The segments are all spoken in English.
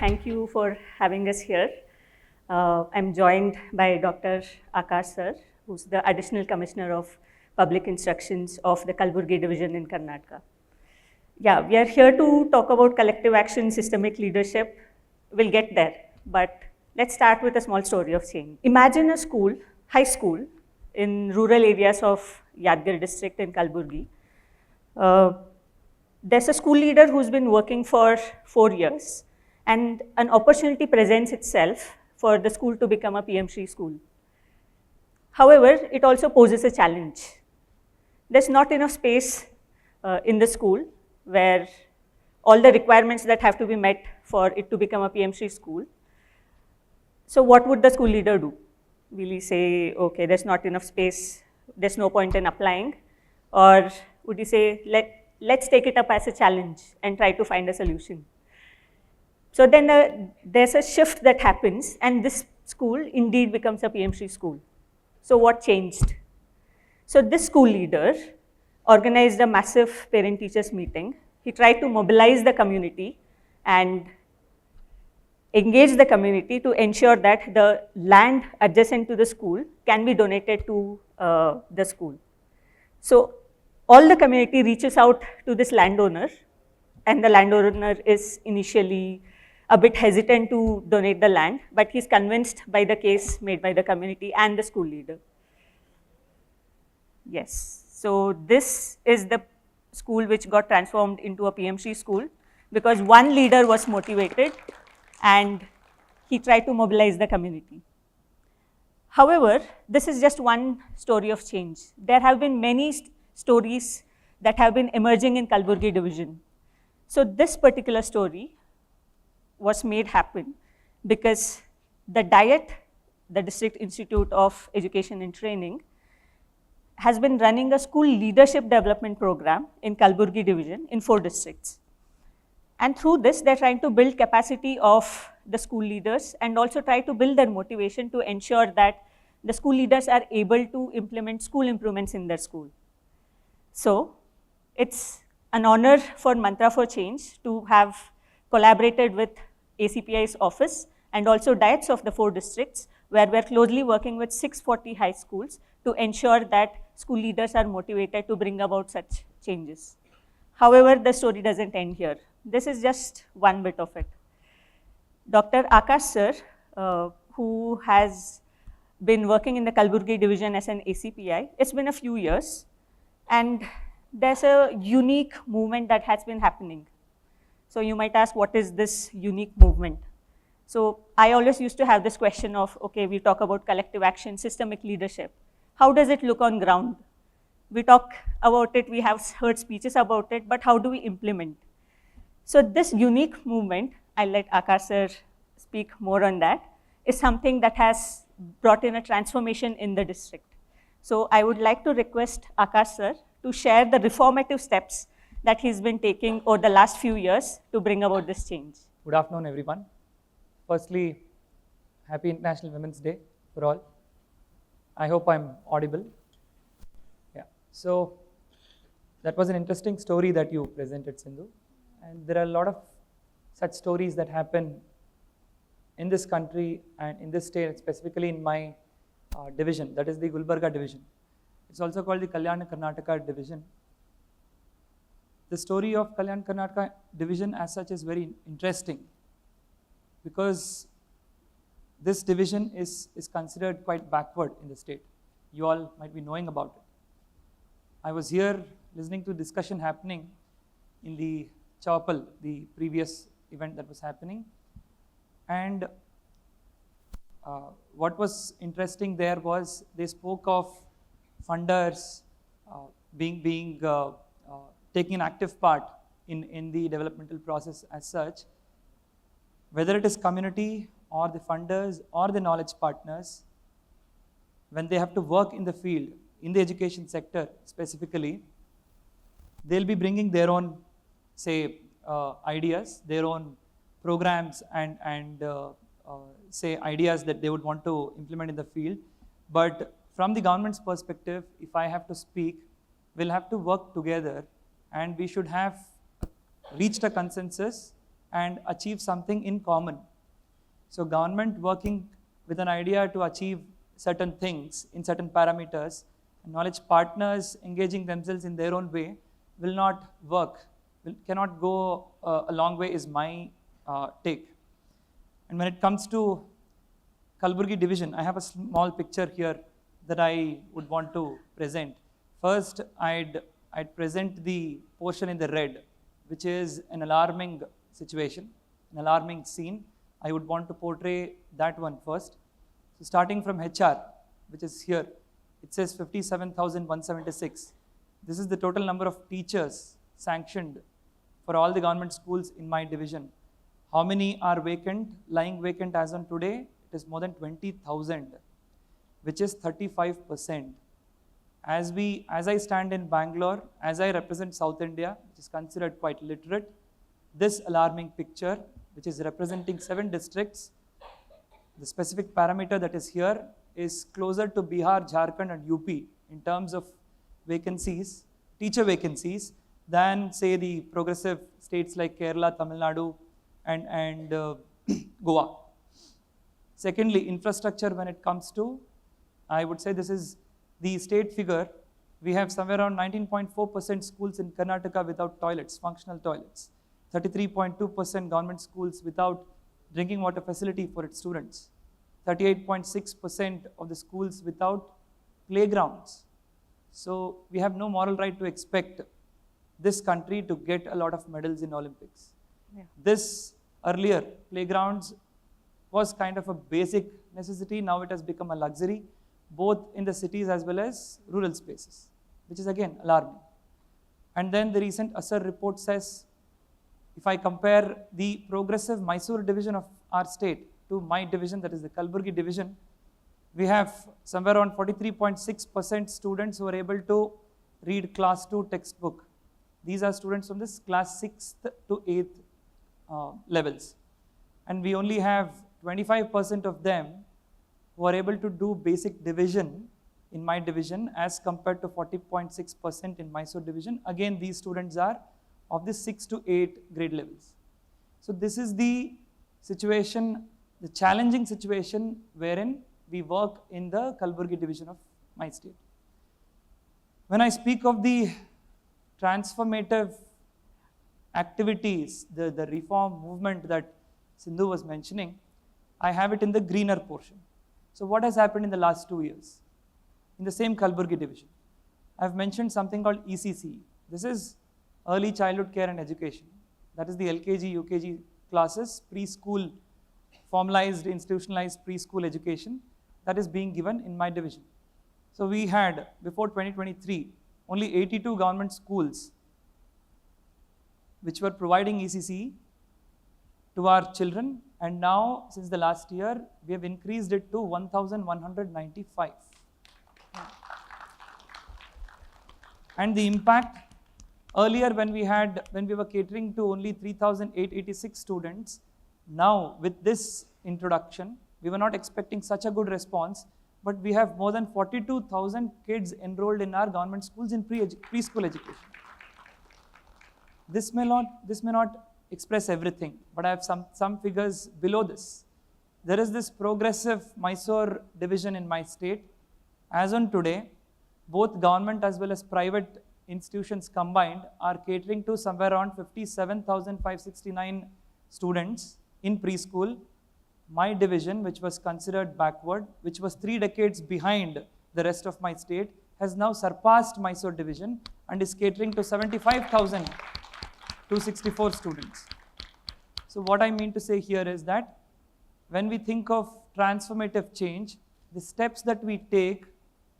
thank you for having us here. I'm joined by Dr. Akash sir, who's the Additional Commissioner of Public Instructions of the Kalaburagi Division in Karnataka. Yeah, we are here to talk about collective action, systemic leadership. We'll get there, but let's start with a small story of change. Imagine a school, high school, in rural areas of Yadgir district in Kalaburagi. There's a school leader who's been working for 4 years, and an opportunity presents itself for the school to become a PM Shri school. However, it also poses a challenge. There's not enough space in the school where all the requirements that have to be met for it to become a PM Shri school. So what would the school leader do? Will he say, okay, there's not enough space, there's no point in applying? Or would he say, let's take it up as a challenge and try to find a solution? So then there's a shift that happens, and this school indeed becomes a PM Shri school. So what changed? So this school leader organized a massive parent-teachers meeting. He tried to mobilize the community and engage the community to ensure that the land adjacent to the school can be donated to the school. So all the community reaches out to this landowner, and the landowner is initially a bit hesitant to donate the land, but he's convinced by the case made by the community and the school leader. Yes, so this is the school which got transformed into a PM Shri school because one leader was motivated and he tried to mobilize the community. However, this is just one story of change. There have been many stories that have been emerging in Kalaburagi Division. So this particular story was made happen because the DIET, the District Institute of Education and Training, has been running a school leadership development program in Kalaburagi Division in 4 districts. And through this, they're trying to build capacity of the school leaders and also try to build their motivation to ensure that the school leaders are able to implement school improvements in their school. So it's an honor for Mantra4Change to have collaborated with ACPI's office and also diets of the 4 districts, where we're closely working with 640 high schools to ensure that school leaders are motivated to bring about such changes. However, the story doesn't end here. This is just one bit of it. Dr. Akash sir, who has been working in the Kalaburagi Division as an ACPI, it's been a few years, and there's a unique movement that has been happening. So you might ask, what is this unique movement? So I always used to have this question of, okay, we talk about collective action, systemic leadership. How does it look on ground? We talk about it, we have heard speeches about it, but how do we implement? So this unique movement, I'll let Akash sir speak more on that, is something that has brought in a transformation in the district. So I would like to request Akash sir to share the reformative steps that he's been taking over the last few years to bring about this change. Good afternoon, everyone. Firstly, happy International Women's Day for all. I hope I'm audible. Yeah, so that was an interesting story that you presented, Sindhu. And there are a lot of such stories that happen in this country and in this state, specifically in my division, that is the Gulbarga division. It's also called the Karnataka division. The story of Karnataka division as such is very interesting because this division is considered quite backward in the state. You all might be knowing about it. I was here listening to discussion happening in the chapel, the previous event that was happening. And what was interesting there was they spoke of funders taking an active part in the developmental process as such, whether it is community or the funders or the knowledge partners, when they have to work in the field, in the education sector specifically, they'll be bringing their own, say, ideas, their own programs and say ideas that they would want to implement in the field. But from the government's perspective, if I have to speak, we'll have to work together and we should have reached a consensus and achieve something in common. So government working with an idea to achieve certain things in certain parameters, and knowledge partners engaging themselves in their own way will not work, cannot go a long way is my take. And when it comes to Kalaburagi Division, I have a small picture here that I would want to present. First, I'd present the portion in the red, which is an alarming situation, an alarming scene. I would want to portray that one first. So starting from HR, which is here, it says 57,176. This is the total number of teachers sanctioned for all the government schools in my division. How many are vacant, lying vacant as on today? It is more than 20,000, which is 35%. As I stand in Bangalore, as I represent South India, which is considered quite literate, this alarming picture, which is representing 7 districts, the specific parameter that is here is closer to Bihar, Jharkhand and UP in terms of vacancies, teacher vacancies, than say the progressive states like Kerala, Tamil Nadu and Goa. Secondly, infrastructure when it comes to, I would say this is the state figure. We have somewhere around 19.4% schools in Karnataka without toilets, functional toilets. 33.2% government schools without drinking water facility for its students. 38.6% of the schools without playgrounds. So we have no moral right to expect this country to get a lot of medals in Olympics. Yeah. This earlier, playgrounds was kind of a basic necessity. Now it has become a luxury, both in the cities as well as rural spaces, which is again alarming. And then the recent ASER report says, if I compare the progressive Mysore division of our state to my division, that is the Kalaburagi Division, we have somewhere around 43.6% students who are able to read class 2 textbook. These are students from this class 6th to 8th levels. And we only have 25% of them who are able to do basic division in my division as compared to 40.6% in Mysore division. Again, these students are of the 6 to 8 grade levels. So this is the situation, the challenging situation wherein we work in the Kalaburagi division of my state. When I speak of the transformative activities, the reform movement that Sindhu was mentioning, I have it in the greener portion. So what has happened in the last 2 years? In the same Kalaburagi division, I have mentioned something called ECC. This is Early Childhood Care and Education. That is the LKG, UKG classes, preschool, formalized, institutionalized preschool education that is being given in my division. So we had, before 2023, only 82 government schools which were providing ECC to our children, and now, since the last year, we have increased it to 1,195. And the impact, earlier when we were catering to only 3,886 students, now with this introduction, we were not expecting such a good response, but we have more than 42,000 kids enrolled in our government schools in preschool education. This may not express everything, but I have some figures below this. There is this progressive Mysore division in my state. As on today, both government as well as private institutions combined are catering to somewhere around 57,569 students in preschool. My division, which was considered backward, which was 3 decades behind the rest of my state, has now surpassed Mysore division and is catering to 75,264 students. So what I mean to say here is that when we think of transformative change, the steps that we take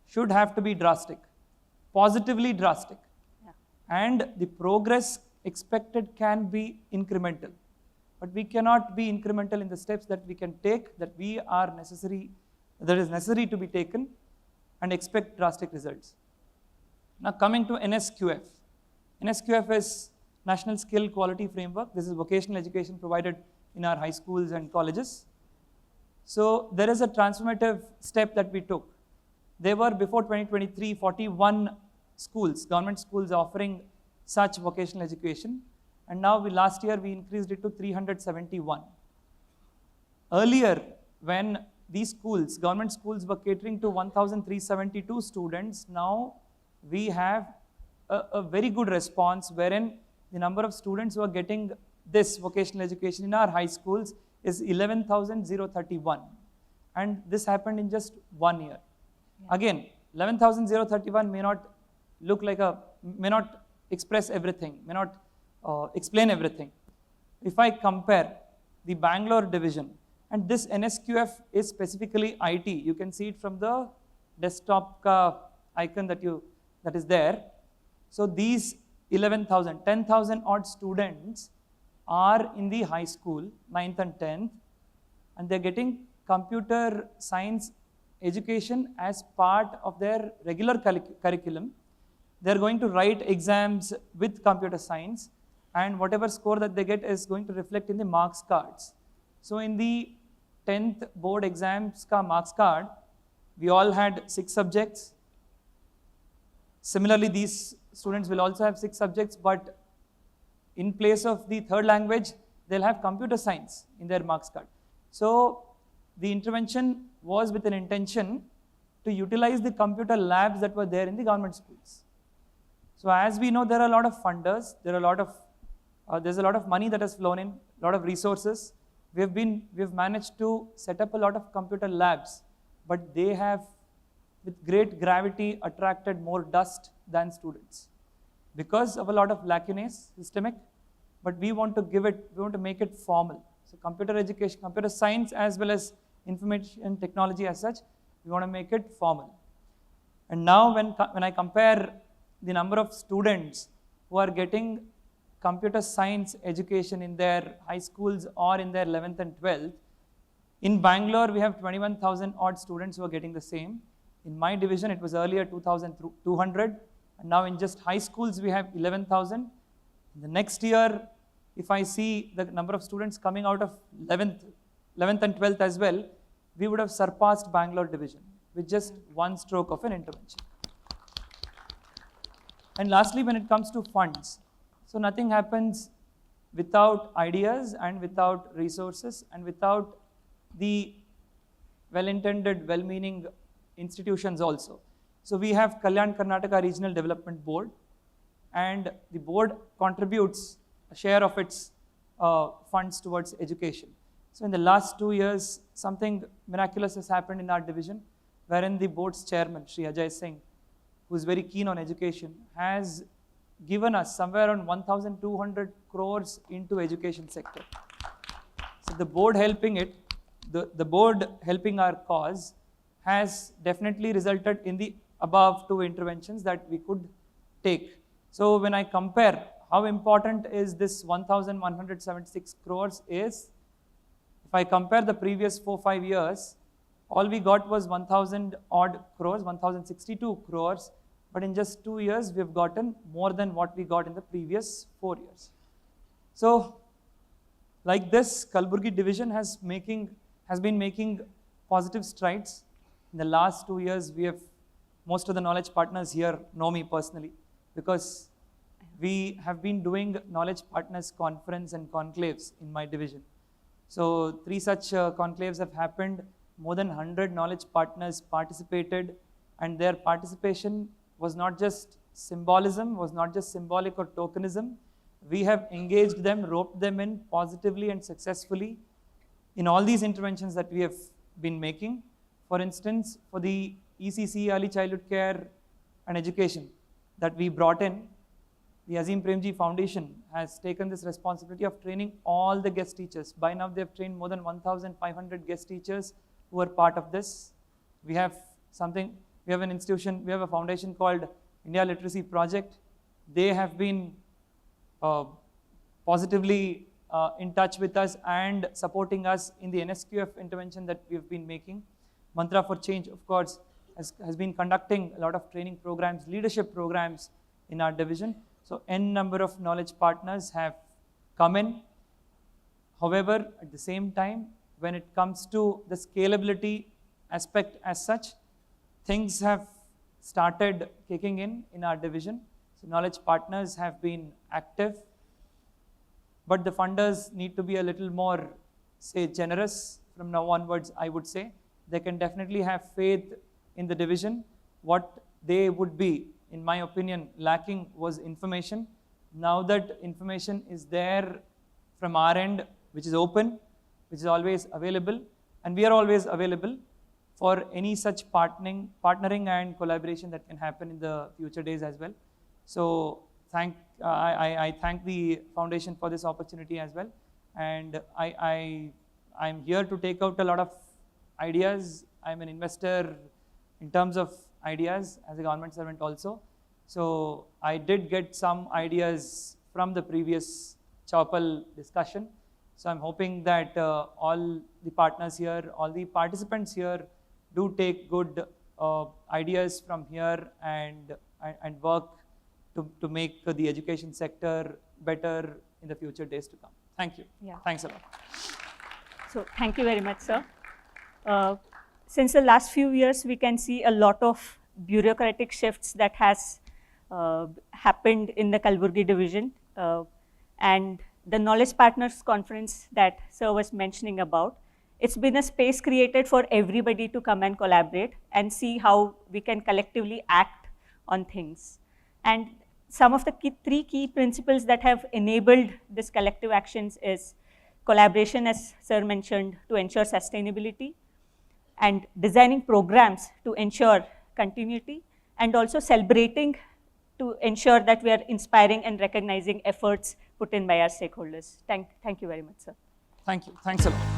should have to be drastic, positively drastic. Yeah. And the progress expected can be incremental. But we cannot be incremental in the steps that we can take, that is necessary to be taken, and expect drastic results. Now coming to NSQF. NSQF is National Skill Quality Framework. This is vocational education provided in our high schools and colleges. So there is a transformative step that we took. There were, before 2023, 41 schools, government schools offering such vocational education. and now last year we increased it to 371. Earlier, when these schools, government schools, were catering to 1,372 students, now we have a very good response wherein the number of students who are getting this vocational education in our high schools is 11,031. And this happened in just 1 year. Yeah. Again, 11,031 may not look like may not express everything, may not explain everything. If I compare the Bangalore division, and this NSQF is specifically IT, you can see it from the desktop icon that is there. So these 11,000, 10,000 odd students are in the high school, 9th and 10th, and they're getting computer science education as part of their regular curriculum. They're going to write exams with computer science, and whatever score that they get is going to reflect in the marks cards. So in the 10th board exams ka marks card, we all had 6 subjects. Similarly, these students will also have 6 subjects, but in place of the third language, they'll have computer science in their marks card. So the intervention was with an intention to utilize the computer labs that were there in the government schools. So as we know, there are a lot of funders, there's a lot of money that has flown in, a lot of resources. We've managed to set up a lot of computer labs, but they have, with great gravity, attracted more dust than students because of a lot of lacunae, systemic, but we want to make it formal. So computer education, computer science, as well as information technology as such, we want to make it formal. And now when I compare the number of students who are getting computer science education in their high schools or in their 11th and 12th, in Bangalore we have 21,000 odd students who are getting the same. In my division it was earlier 2,200, and now in just high schools we have 11,000. The next year, if I see the number of students coming out of 11th and 12th as well, we would have surpassed Bangalore division with just one stroke of an intervention. And lastly, when it comes to funds, so nothing happens without ideas and without resources and without the well-intended, well-meaning institutions also. So we have Kalyan Karnataka Regional Development Board, and the board contributes a share of its funds towards education. So in the last 2 years, something miraculous has happened in our division, wherein the board's chairman, Shri Ajay Singh, who is very keen on education, has given us somewhere around 1,200 crores into education sector. So the board helping it, the board helping our cause has definitely resulted in the above 2 interventions that we could take. So when I compare how important is this 1,176 crores is, if I compare the previous 4-5 years, all we got was 1,000 odd crores, 1,062 crores, but in just 2 years, we've gotten more than what we got in the previous 4 years. So, like this, Kalaburagi Division has been making positive strides. In the last 2 years, most of the knowledge partners here know me personally, because we have been doing knowledge partners conference and conclaves in my division. So 3 such conclaves have happened. More than 100 knowledge partners participated, and their participation was not just symbolism, was not just symbolic or tokenism. We have engaged them, roped them in positively and successfully in all these interventions that we have been making. For instance, for the ECC, Early Childhood Care and Education that we brought in, the Azim Premji Foundation has taken this responsibility of training all the guest teachers. By now, they have trained more than 1,500 guest teachers who are part of this. We have an institution, we have a foundation called India Literacy Project. They have been positively in touch with us and supporting us in the NSQF intervention that we've been making. Mantra4Change, of course, has been conducting a lot of training programs, leadership programs in our division. So N number of knowledge partners have come in. However, at the same time, when it comes to the scalability aspect as such, things have started kicking in our division. So knowledge partners have been active. but the funders need to be a little more, say, generous from now onwards, I would say. They can definitely have faith in the division. What they would be, in my opinion, lacking was information. Now that information is there from our end, which is open, which is always available, and we are always available for any such partnering and collaboration that can happen in the future days as well. So I thank the foundation for this opportunity as well, and I'm here to take out a lot of ideas. I'm an investor in terms of ideas as a government servant also. So I did get some ideas from the previous Chapel discussion. So I'm hoping that all the partners here, all the participants here do take good ideas from here and work to make the education sector better in the future days to come. Thank you. Yeah. Thanks a lot. So thank you very much, sir. Since the last few years, we can see a lot of bureaucratic shifts that has happened in the Kalaburagi Division. And the Knowledge Partners Conference that sir was mentioning about, it's been a space created for everybody to come and collaborate and see how we can collectively act on things. And some of the three key principles that have enabled this collective actions is collaboration, as sir mentioned, to ensure sustainability, and designing programs to ensure continuity, and also celebrating to ensure that we are inspiring and recognizing efforts put in by our stakeholders. Thank you very much, sir. Thank you. Thanks a lot.